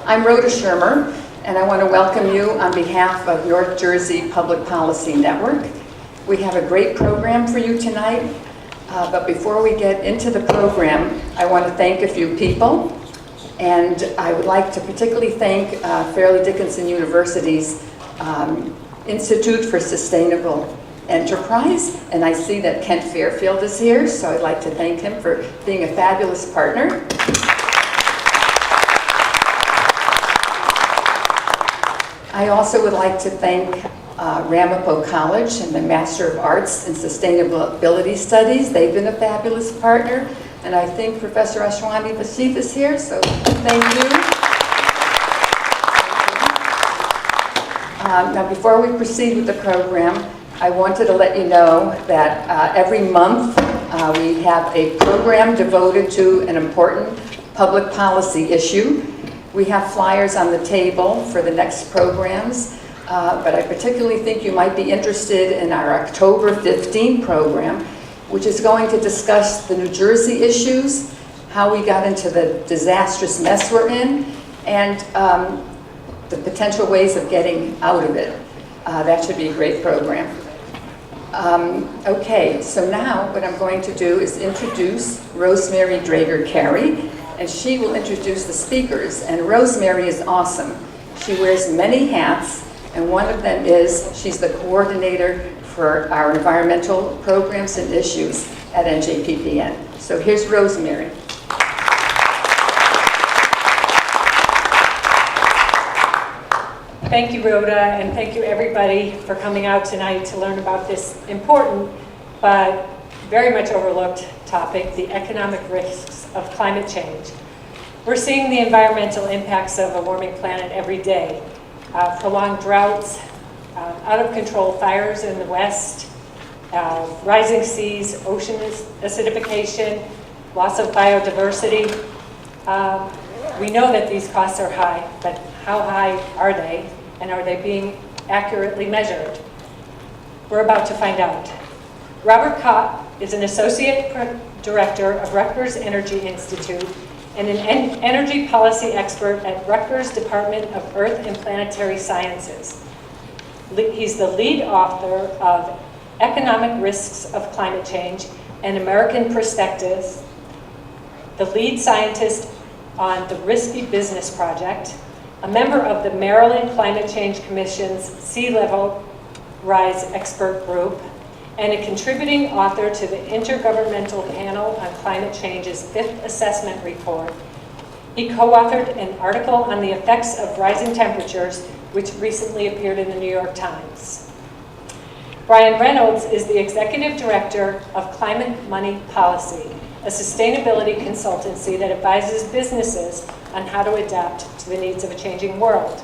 I'm Rhoda Shermer, and I want to welcome you on behalf of North Jersey Public Policy Network. We have a great program for you tonight, but before we get into the program, I want to thank a few people, and I would like to particularly thank Fairleigh Dickinson University's Institute for Sustainable Enterprise, and I see that Kent Fairfield is here, so I'd like to thank him for being a fabulous partner. I also would like to thank Ramapo College and the Master of Arts in Sustainability Studies. They've been a fabulous partner. And I think Professor Ashwani Vasif is here, so thank you. Now, before we proceed with the program, I wanted to let you know that every month we have a program devoted to an important public policy issue. We have flyers on the table for the next programs, but I particularly think you might be interested in our October 15 program, which is going to discuss the New Jersey issues, how we got into the disastrous mess we're in, and the potential ways of getting out of it. That should be a great program. Okay, so now what I'm going to do is introduce Rosemary Drager Carey, and she will introduce the speakers. And Rosemary is awesome. She wears many hats, and one of them is she's the coordinator for our environmental programs and issues at NJPPN. So here's Rosemary. Thank you, Rhoda, and thank you everybody for coming out tonight to learn about this important but very much overlooked topic, the economic risks of climate change. We're seeing the environmental impacts of a warming planet every day. Prolonged droughts, out of control fires in the West, rising seas, ocean acidification, loss of biodiversity. We know that these costs are high, but how high are they? And are they being accurately measured? We're about to find out. Robert Kopp is an associate director of Rutgers Energy Institute and an energy policy expert at Rutgers Department of Earth and Planetary Sciences. He's the lead author of Economic Risks of Climate Change and American Perspectives, the lead scientist on the Risky Business Project, a member of the Maryland Climate Change Commission's Sea Level Rise Expert Group, and a contributing author to the Intergovernmental Panel on Climate Change's Fifth Assessment Report. He co-authored an article on the effects of rising temperatures, which recently appeared in the New York Times. Brian Reynolds is the Executive Director of Climate Money Policy, a sustainability consultancy that advises businesses on how to adapt to the needs of a changing world.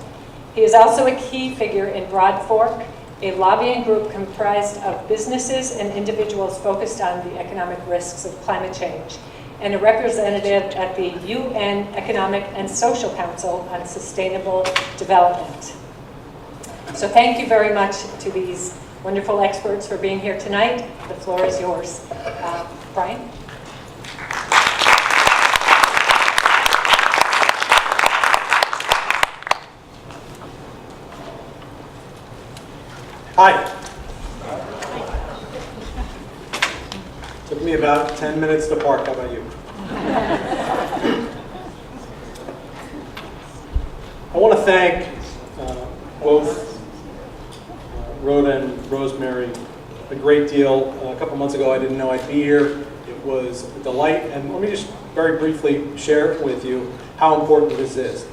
He is also a key figure in Broad Fork, a lobbying group comprised of businesses and individuals focused on the economic risks of climate change, and a representative at the UN Economic and Social Council on Sustainable Development. So thank you very much to these wonderful experts for being here tonight. The floor is yours. Brian? Hi. Took me about 10 minutes to park. How about you? I want to thank both Rhoda and Rosemary a great deal. A couple months ago, I didn't know I'd be here. It was a delight. And let me just very briefly share with you how important this is.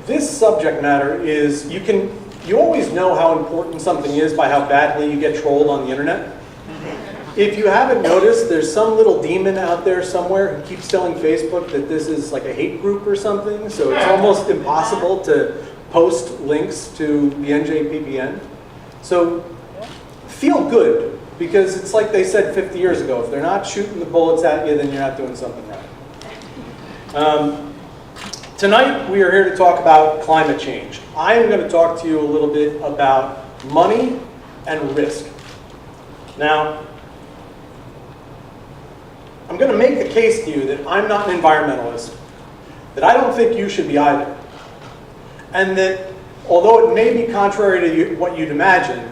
This subject matter is, you always know how important something is by how badly you get trolled on the internet. If you haven't noticed, there's some little demon out there somewhere who keeps telling Facebook that this is like a hate group or something, so it's almost impossible to post links to the NJPPN. So feel good, because it's like they said 50 years ago, if they're not shooting the bullets at you, then you're not doing something right. Tonight, we are here to talk about climate change. I am going to talk to you a little bit about money and risk. Now, I'm going to make the case to you that I'm not an environmentalist, that I don't think you should be either. And that although it may be contrary to what you'd imagine,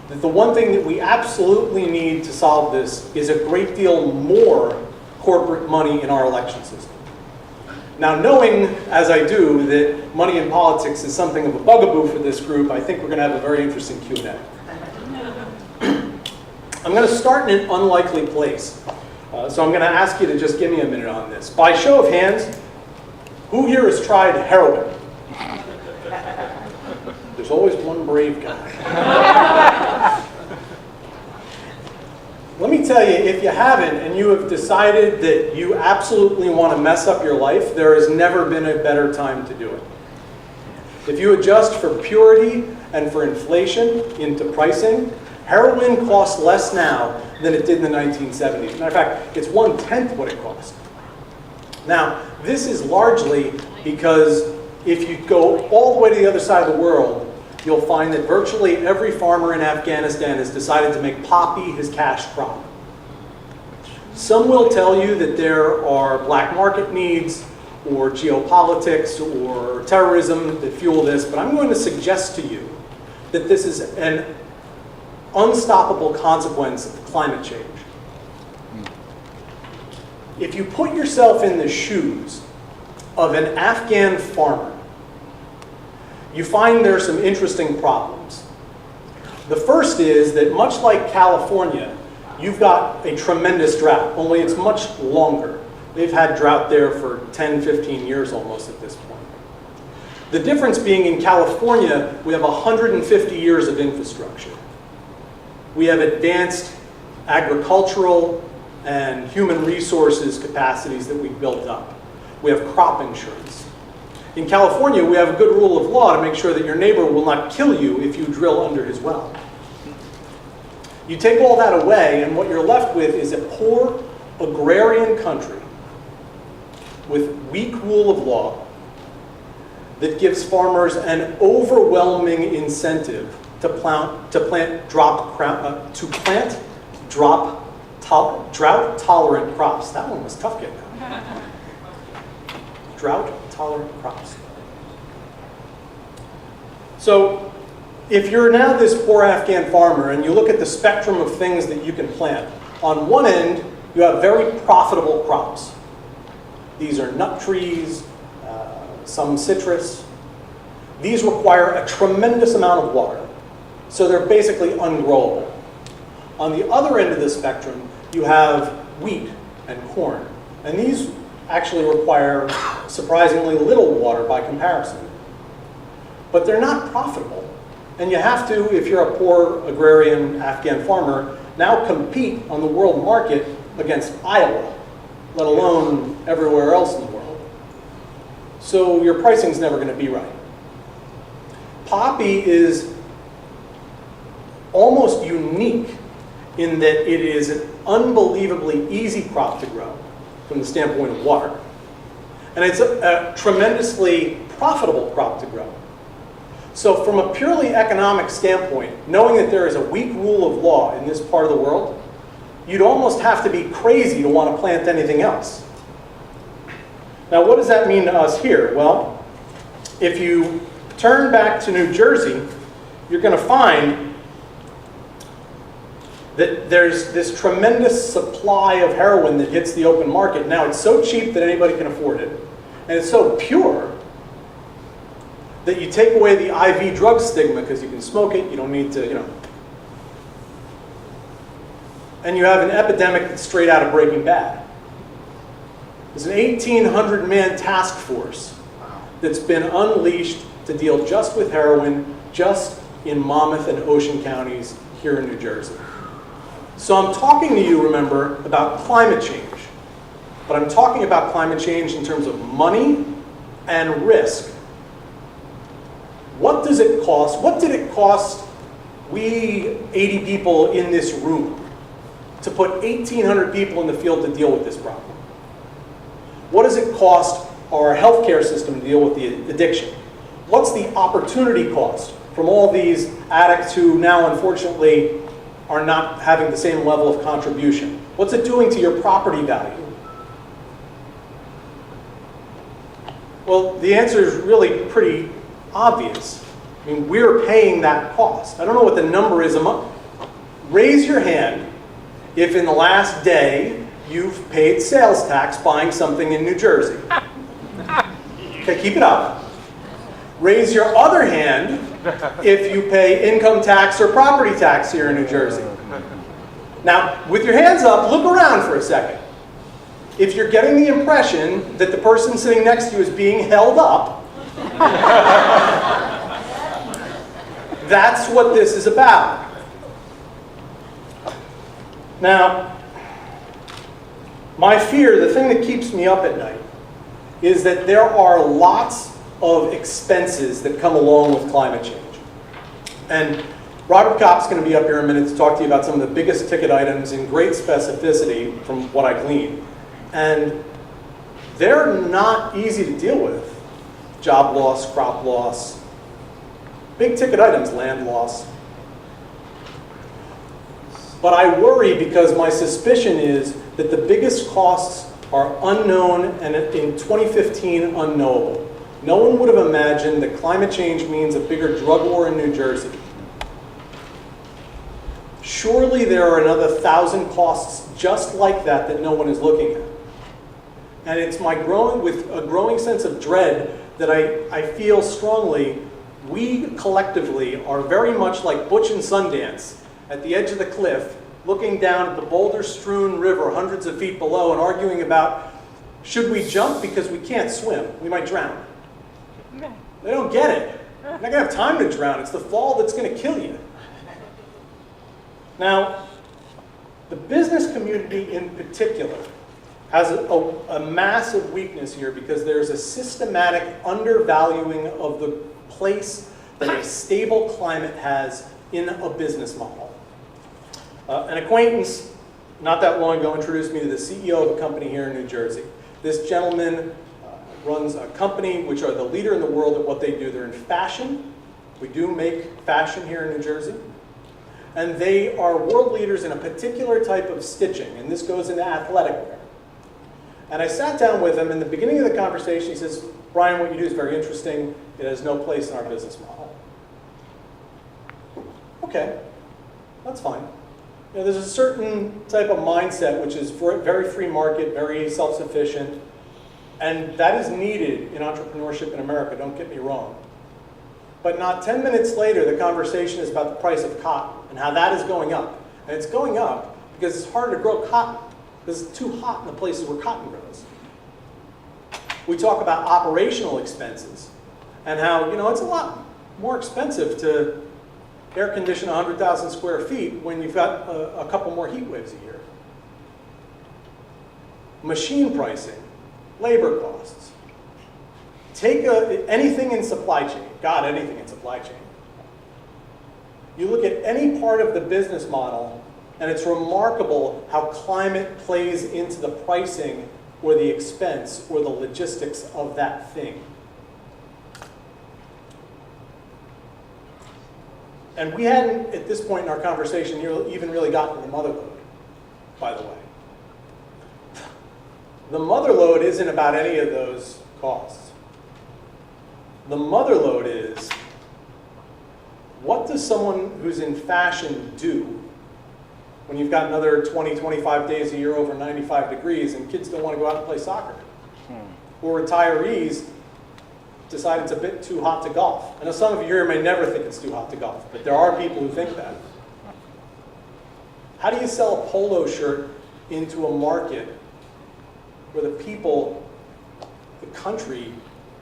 that the one thing that we absolutely need to solve this is a great deal more corporate money in our election system. Now, knowing, as I do, that money in politics is something of a bugaboo for this group, I think we're going to have a very interesting Q&A. I'm going to start in an unlikely place. So I'm going to ask you to just give me a minute on this. By show of hands, who here has tried heroin? There's always one brave guy. Let me tell you, if you haven't and you have decided that you absolutely want to mess up your life, there has never been a better time to do it. If you adjust for purity and for inflation into pricing, heroin costs less now than it did in the 1970s. Matter of fact, it's 1/10 what it cost. Now, this is largely because if you go all the way to the other side of the world, you'll find that virtually every farmer in Afghanistan has decided to make poppy his cash crop. Some will tell you that there are black market needs or geopolitics or terrorism that fuel this, but I'm going to suggest to you that this is an unstoppable consequence of climate change. If you put yourself in the shoes of an Afghan farmer, you find there are some interesting problems. The first is that much like California, you've got a tremendous drought, only it's much longer. They've had drought there for 10, 15 years almost at this point. The difference being in California, we have 150 years of infrastructure. We have advanced agricultural and human resources capacities that we've built up. We have crop insurance. In California, we have a good rule of law to make sure that your neighbor will not kill you if you drill under his well. You take all that away, and what you're left with is a poor agrarian country with weak rule of law that gives farmers an overwhelming incentive to plant drought-tolerant crops. That one was tough getting out. Drought-tolerant crops. So, if you're now this poor Afghan farmer and you look at the spectrum of things that you can plant, on one end, you have very profitable crops. These are nut trees, some citrus. These require a tremendous amount of water, so they're basically ungrowable. On the other end of the spectrum, you have wheat and corn, and these actually require surprisingly little water by comparison. But they're not profitable, and you have to, if you're a poor agrarian Afghan farmer, now compete on the world market against Iowa, let alone everywhere else in the world. So your pricing's never going to be right. Poppy is almost unique in that it is an unbelievably easy crop to grow from the standpoint of water. And it's a tremendously profitable crop to grow. So from a purely economic standpoint, knowing that there is a weak rule of law in this part of the world, you'd almost have to be crazy to want to plant anything else. Now, what does that mean to us here? Well, if you turn back to New Jersey, you're going to find that there's this tremendous supply of heroin that hits the open market. Now, it's so cheap that anybody can afford it, and it's so pure that you take away the IV drug stigma because you can smoke it, you don't need to, and you have an epidemic that's straight out of Breaking Bad. There's an 1,800-man task force that's been unleashed to deal just with heroin, just in Monmouth and Ocean counties here in New Jersey. So I'm talking to you, remember, about climate change. But I'm talking about climate change in terms of money and risk. What does it cost? What did it cost we 80 people in this room to put 1,800 people in the field to deal with this problem? What does it cost our healthcare system to deal with the addiction? What's the opportunity cost from all these addicts who now, unfortunately, are not having the same level of contribution? What's it doing to your property value? Well, the answer is really pretty obvious. I mean, we're paying that cost. I don't know what the number is a month. Raise your hand if in the last day you've paid sales tax buying something in New Jersey. Okay, keep it up. Raise your other hand if you pay income tax or property tax here in New Jersey. Now, with your hands up, look around for a second. If you're getting the impression that the person sitting next to you is being held up, that's what this is about. Now, my fear, the thing that keeps me up at night, is that there are lots of expenses that come along with climate change. And Robert Kopp's going to be up here in a minute to talk to you about some of the biggest ticket items in great specificity from what I gleaned. And they're not easy to deal with. Job loss, crop loss, big ticket items, land loss. But I worry because my suspicion is that the biggest costs are unknown and in 2015 unknowable. No one would have imagined that climate change means a bigger drug war in New Jersey. Surely there are another 1,000 costs just like that that no one is looking at. And it's with a growing sense of dread that I feel strongly we collectively are very much like Butch and Sundance at the edge of the cliff, looking down at the boulder-strewn river hundreds of feet below and arguing about, should we jump because we can't swim? We might drown. They don't get it. You're not going to have time to drown. It's the fall that's going to kill you. Now, the business community in particular has a massive weakness here because there's a systematic undervaluing of the place that a stable climate has in a business model. An acquaintance not that long ago introduced me to the CEO of a company here in New Jersey. This gentleman runs a company which are the leader in the world at what they do. They're in fashion. We do make fashion here in New Jersey. And they are world leaders in a particular type of stitching, and this goes into athletic wear. And I sat down with him, and in the beginning of the conversation, he says, Brian, what you do is very interesting. It has no place in our business model. Okay, that's fine. You know, there's a certain type of mindset which is very free market, very self-sufficient, and that is needed in entrepreneurship in America, don't get me wrong. But not 10 minutes later, the conversation is about the price of cotton and how that is going up. And it's going up because it's harder to grow cotton because it's too hot in the places where cotton grows. We talk about operational expenses and how, you know, it's a lot more expensive to air condition 100,000 square feet when you've got a couple more heat waves a year. Machine pricing, labor costs. Take anything in supply chain, God, anything in supply chain. You look at any part of the business model, and it's remarkable how climate plays into the pricing or the expense or the logistics of that thing. And we hadn't, at this point in our conversation, even really gotten to the mother lode, by the way. The mother lode isn't about any of those costs. The mother lode is, what does someone who's in fashion do when you've got another 20, 25 days a year over 95 degrees and kids don't want to go out and play soccer? Or retirees decide it's a bit too hot to golf. I know some of you here may never think it's too hot to golf, but there are people who think that. How do you sell a polo shirt into a market where the people, the country,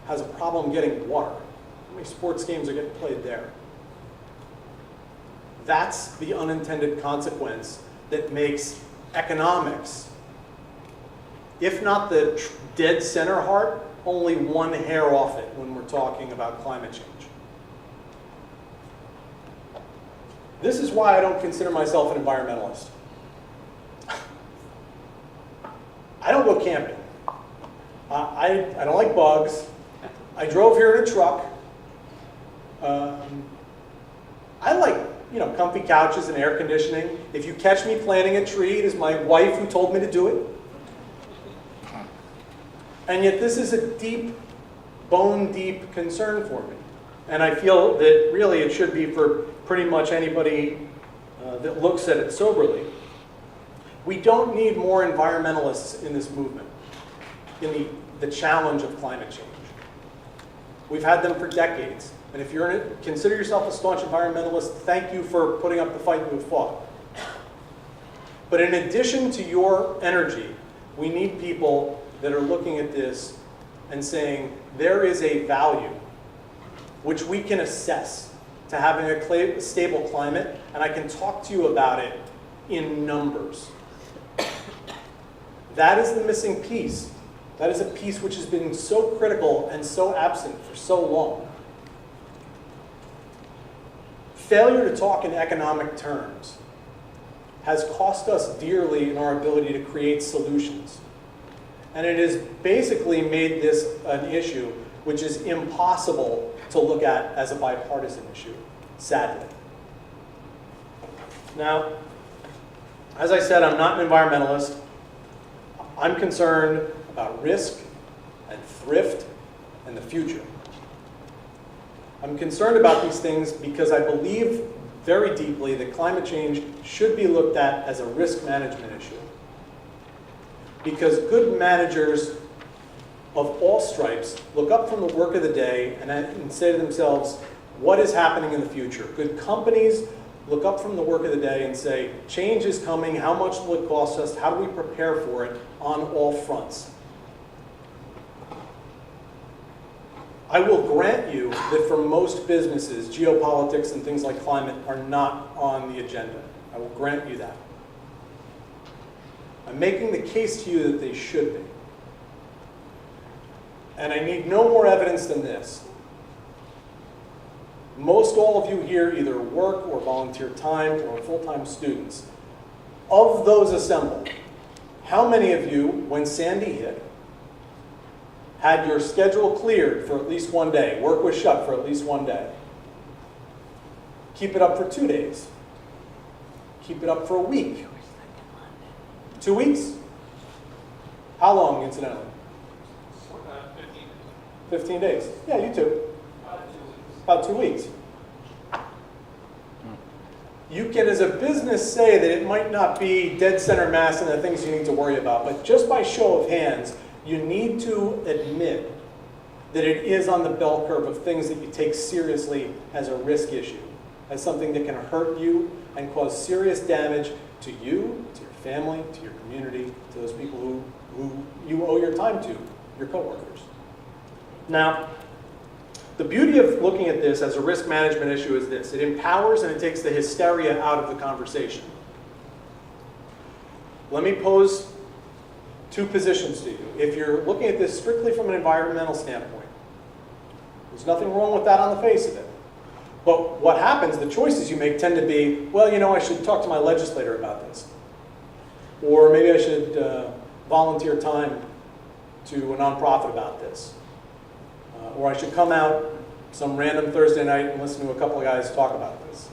has a problem getting water? How many sports games are getting played there? That's the unintended consequence that makes economics, if not the dead center heart, only one hair off it when we're talking about climate change. This is why I don't consider myself an environmentalist. I don't go camping. I don't like bugs. I drove here in a truck. I like, you know, comfy couches and air conditioning. If you catch me planting a tree, it is my wife who told me to do it. And yet this is a deep, bone-deep concern for me. and I feel that really it should be for pretty much anybody that looks at it soberly. We don't need more environmentalists in this movement, in the challenge of climate change. We've had them for decades. And if consider yourself a staunch environmentalist, thank you for putting up the fight you have fought. But in addition to your energy, we need people that are looking at this and saying, there is a value which we can assess to having a stable climate, and I can talk to you about it in numbers. That is the missing piece. That is a piece which has been so critical and so absent for so long. Failure to talk in economic terms has cost us dearly in our ability to create solutions. And it has basically made this an issue which is impossible to look at as a bipartisan issue, sadly. Now, as I said, I'm not an environmentalist. I'm concerned about risk and thrift and the future. I'm concerned about these things because I believe very deeply that climate change should be looked at as a risk management issue. Because good managers of all stripes look up from the work of the day and say to themselves, what is happening in the future? Good companies look up from the work of the day and say, change is coming, how much will it cost us, how do we prepare for it on all fronts? I will grant you that for most businesses, geopolitics and things like climate are not on the agenda. I will grant you that. I'm making the case to you that they should be. And I need no more evidence than this. Most all of you here either work or volunteer time or are full-time students. Of those assembled, how many of you, when Sandy hit, had your schedule cleared for at least one day, work was shut for at least one day? Keep it up for 2 days. Keep it up for a week. 2 weeks? How long, incidentally? 15 days. Yeah, you too. About 2 weeks. You can, as a business, say that it might not be dead center mass and the things you need to worry about, but just by show of hands, you need to admit that it is on the bell curve of things that you take seriously as a risk issue, as something that can hurt you and cause serious damage to you, to your family, to your community, to those people who you owe your time to, your coworkers. Now, the beauty of looking at this as a risk management issue is this. It empowers and it takes the hysteria out of the conversation. Let me pose two positions to you. If you're looking at this strictly from an environmental standpoint, there's nothing wrong with that on the face of it. But what happens, the choices you make tend to be, well, you know, I should talk to my legislator about this. Or maybe I should volunteer time to a nonprofit about this. Or I should come out some random Thursday night and listen to a couple of guys talk about this.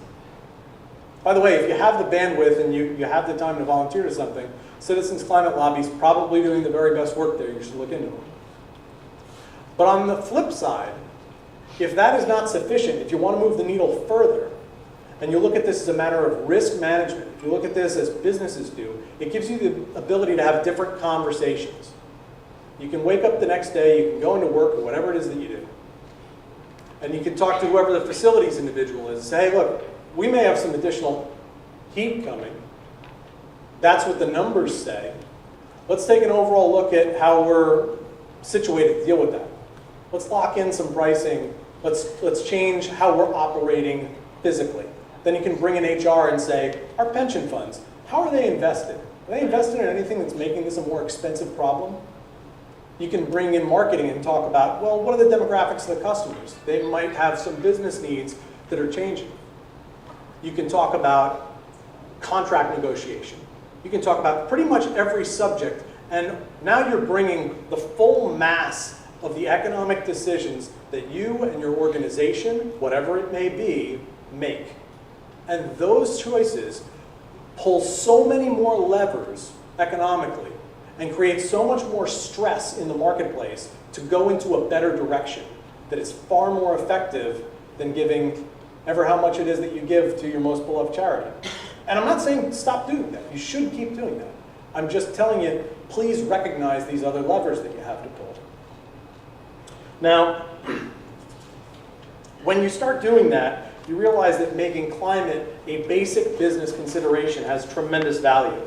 By the way, if you have the bandwidth and you have the time to volunteer to something, Citizens Climate Lobby is probably doing the very best work there. You should look into them. But on the flip side, if that is not sufficient, if you want to move the needle further, and you look at this as a matter of risk management, if you look at this as businesses do, it gives you the ability to have different conversations. You can wake up the next day, you can go into work or whatever it is that you do. And you can talk to whoever the facilities individual is and say, hey, look, we may have some additional heat coming. That's what the numbers say. Let's take an overall look at how we're situated to deal with that. Let's lock in some pricing. Let's change how we're operating physically. Then you can bring in HR and say, our pension funds, how are they invested? Are they invested in anything that's making this a more expensive problem? You can bring in marketing and talk about, well, what are the demographics of the customers? They might have some business needs that are changing. You can talk about contract negotiation. You can talk about pretty much every subject. And now you're bringing the full mass of the economic decisions that you and your organization, whatever it may be, make. And those choices pull so many more levers economically and create so much more stress in the marketplace to go into a better direction that is far more effective than giving ever how much it is that you give to your most beloved charity. And I'm not saying stop doing that. You should keep doing that. I'm just telling you, please recognize these other levers that you have to pull. Now, when you start doing that, you realize that making climate a basic business consideration has tremendous value.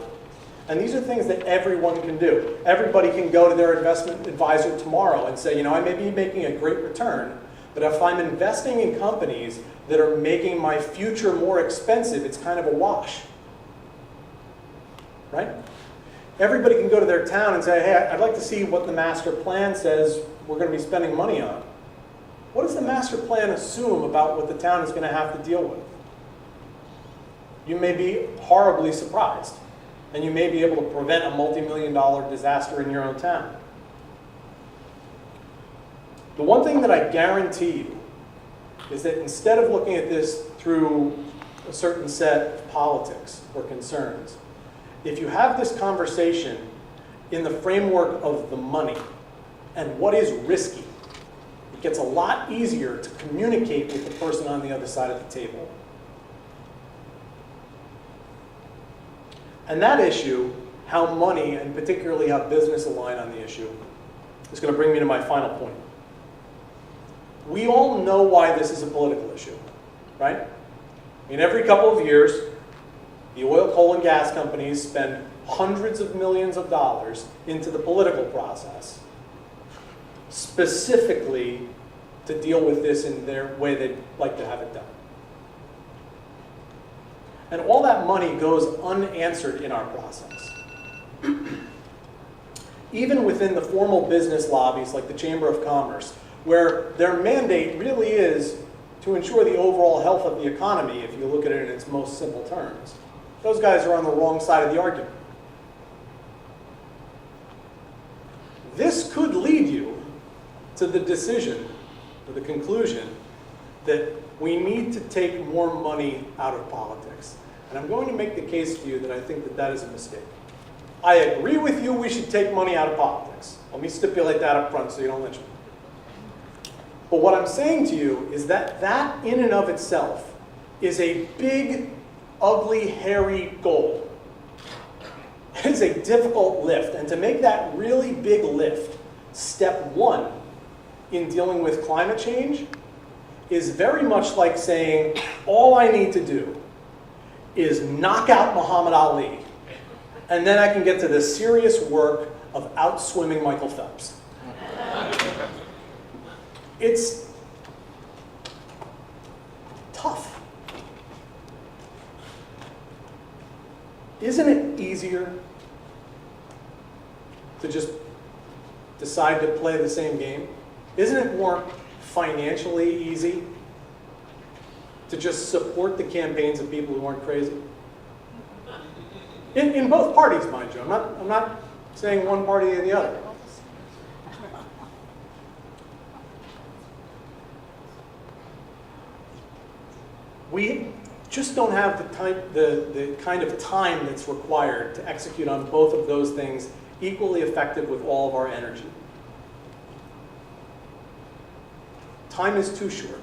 And these are things that everyone can do. Everybody can go to their investment advisor tomorrow and say, you know, I may be making a great return, but if I'm investing in companies that are making my future more expensive, it's kind of a wash. Right? Everybody can go to their town and say, hey, I'd like to see what the master plan says we're going to be spending money on. What does the master plan assume about what the town is going to have to deal with? You may be horribly surprised, and you may be able to prevent a multi-million-dollar disaster in your own town. The one thing that I guarantee you is that instead of looking at this through a certain set of politics or concerns, if you have this conversation in the framework of the money and what is risky, it gets a lot easier to communicate with the person on the other side of the table. And that issue, how money and particularly how business align on the issue, is going to bring me to my final point. We all know why this is a political issue, right? In every couple of years, the oil, coal, and gas companies spend hundreds of millions of dollars into the political process, specifically to deal with this in their way they'd like to have it done. And all that money goes unanswered in our process. Even within the formal business lobbies like the Chamber of Commerce, where their mandate really is to ensure the overall health of the economy, if you look at it in its most simple terms. Those guys are on the wrong side of the argument. This could lead you to the decision, or the conclusion, that we need to take more money out of politics. And I'm going to make the case to you that I think that that is a mistake. I agree with you we should take money out of politics. Let me stipulate that up front so you don't lynch me. But what I'm saying to you is that that in and of itself is a big, ugly, hairy goal. It is a difficult lift. And to make that really big lift, step one in dealing with climate change is very much like saying, all I need to do is knock out Muhammad Ali, and then I can get to the serious work of outswimming Michael Phelps. It's tough. Isn't it easier to just decide to play the same game? Isn't it more financially easy to just support the campaigns of people who aren't crazy? In both parties, mind you. I'm not saying one party or the other. We just don't have the kind of time that's required to execute on both of those things equally effective with all of our energy. Time is too short.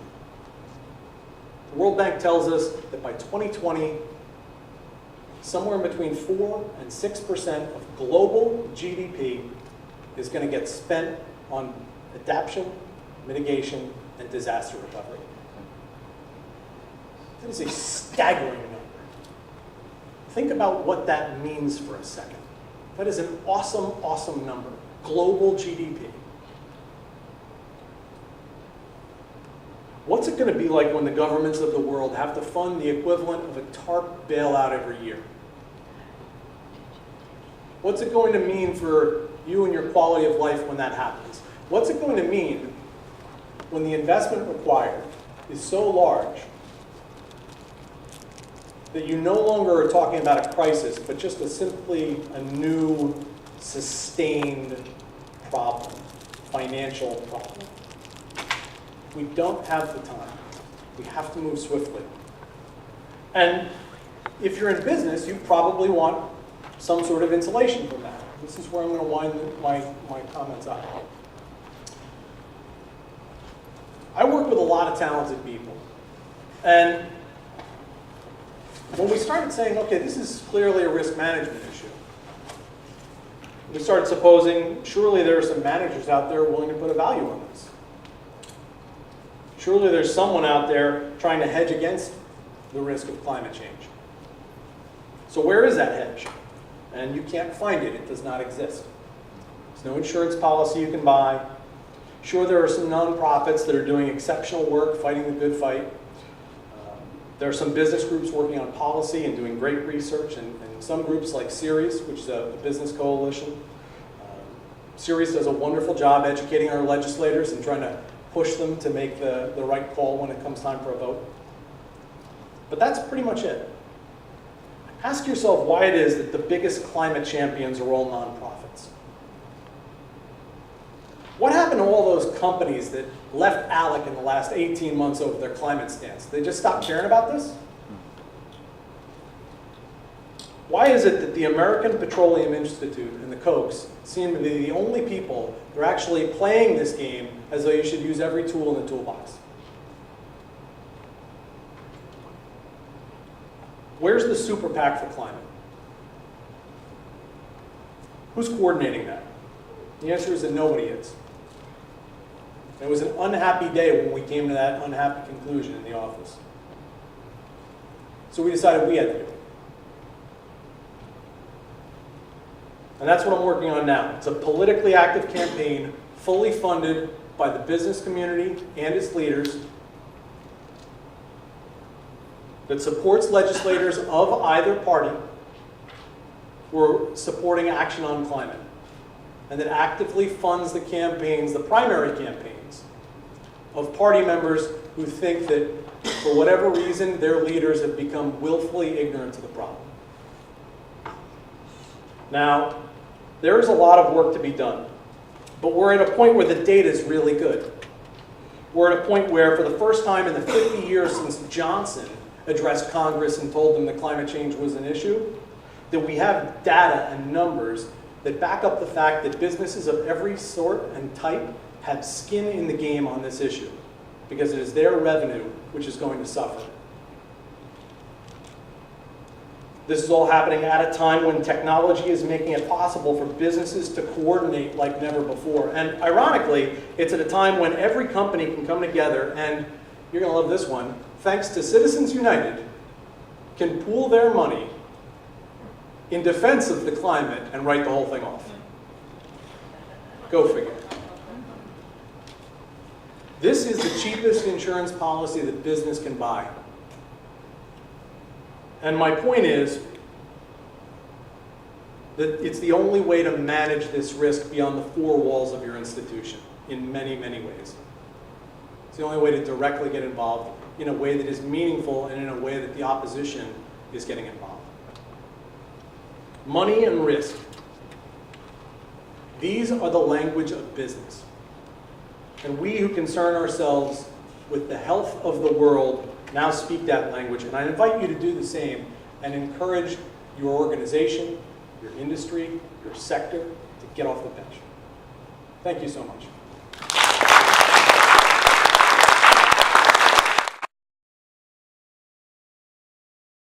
The World Bank tells us that by 2020, somewhere between 4 and 6% of global GDP is going to get spent on adaptation, mitigation, and disaster recovery. That is a staggering number. Think about what that means for a second. That is an awesome, awesome number. Global GDP. What's it going to be like when the governments of the world have to fund the equivalent of a TARP bailout every year? What's it going to mean for you and your quality of life when that happens? What's it going to mean when the investment required is so large that you no longer are talking about a crisis, but just simply a new, sustained problem, financial problem? We don't have the time. We have to move swiftly. And if you're in business, you probably want some sort of insulation from that. This is where I'm going to wind my comments up. I work with a lot of talented people. And when we started saying, okay, this is clearly a risk management issue, we started supposing, surely there are some managers out there willing to put a value on this. Surely there's someone out there trying to hedge against the risk of climate change. So where is that hedge? And you can't find it. It does not exist. There's no insurance policy you can buy. Sure, there are some nonprofits that are doing exceptional work fighting the good fight. There are some business groups working on policy and doing great research, and some groups like Ceres, which is a business coalition. Ceres does a wonderful job educating our legislators and trying to push them to make the right call when it comes time for a vote. But that's pretty much it. Ask yourself why it is that the biggest climate champions are all nonprofits. What happened to all those companies that left ALEC in the last 18 months over their climate stance? They just stopped caring about this? Why is it that the American Petroleum Institute and the Kochs seem to be the only people that are actually playing this game as though you should use every tool in the toolbox? Where's the super PAC for climate? Who's coordinating that? The answer is that nobody is. And it was an unhappy day when we came to that unhappy conclusion in the office. So we decided we had to do it. And that's what I'm working on now. It's a politically active campaign, fully funded by the business community and its leaders, that supports legislators of either party who are supporting action on climate, and that actively funds the campaigns, the primary campaigns, of party members who think that for whatever reason their leaders have become willfully ignorant to the problem. Now, there is a lot of work to be done, but we're at a point where the data is really good. We're at a point where, for the first time in the 50 years since Johnson addressed Congress and told them that climate change was an issue, that we have data and numbers that back up the fact that businesses of every sort and type have skin in the game on this issue, because it is their revenue which is going to suffer. This is all happening at a time when technology is making it possible for businesses to coordinate like never before. And ironically, it's at a time when every company can come together and, you're going to love this one, thanks to Citizens United, can pool their money in defense of the climate and write the whole thing off. Go figure. This is the cheapest insurance policy that business can buy. And my point is that it's the only way to manage this risk beyond the four walls of your institution in many, many ways. It's the only way to directly get involved in a way that is meaningful and in a way that the opposition is getting involved. Money and risk. These are the language of business. And we who concern ourselves with the health of the world now speak that language. And I invite you to do the same and encourage your organization, your industry, your sector to get off the bench. Thank you so much.